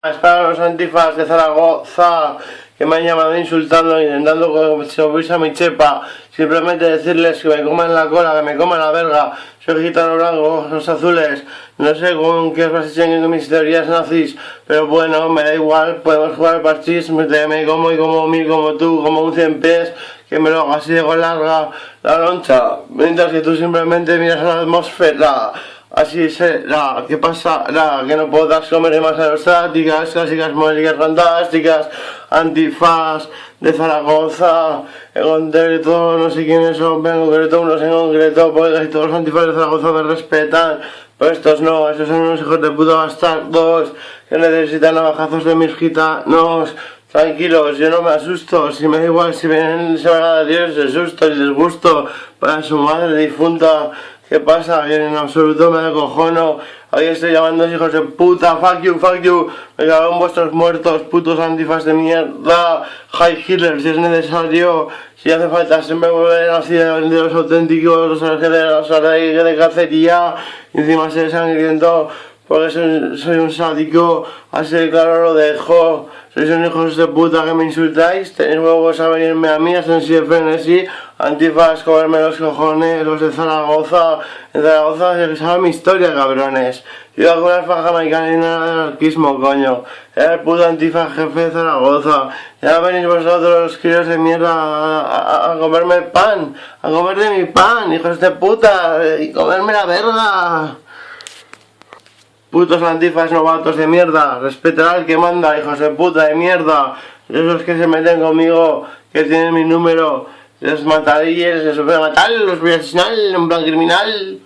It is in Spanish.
Es para los antifas de Zaragoza que me han llamado insultando, intentando subirse a mi chepa. Simplemente decirles que me coman la cola, que me coman la verga. Soy gitano blanco, ojos azules. No sé con qué os basáis con mis teorías nazis, pero bueno, me da igual. Podemos jugar al parchís, me como y como mil como tú, como un 100 pies, que me lo hago así de con larga la loncha. Mientras que tú simplemente miras a la atmósfera. Así será, ¿qué pasará? Que no podrás comer más aerostáticas, clásicas modélicas fantásticas, antifaz de Zaragoza, en concreto, no sé quiénes son, en concreto, unos en concreto, porque casi todos los antifaz de Zaragoza me respetan, pero estos no, estos son unos hijos de puta bastardos que necesitan navajazos de mis gitanos. Tranquilos, yo no me asusto, si me da igual si vienen, se van a dar de susto y disgusto para su madre difunta. ¿Qué pasa? Que en absoluto me acojono. Ahí estoy llamando hijos de puta, fuck you, me cago en vuestros muertos, putos antifas de mierda, high Hitler si es necesario, si hace falta siempre volver así de los auténticos, los de cacería, y encima ser sangriento, porque soy un sádico, así de claro lo dejo. Sois unos hijos de puta que me insultáis, tenéis huevos a venirme a mí, a sensi de frenesí, antifas, comerme los cojones, los de Zaragoza. En Zaragoza se sabe mi historia, cabrones. Yo con la faja americana y nada de anarquismo, coño. Era el puto antifa jefe de Zaragoza. Y ahora venís vosotros, los críos de mierda, a comerme el pan, a comer de mi pan, hijos de puta, y comerme la verga. Putos antifas novatos de mierda, respetar al que manda, hijos de puta de mierda. Esos que se meten conmigo, que tienen mi número, les mataré, les voy a matar, los voy a asesinar en plan criminal.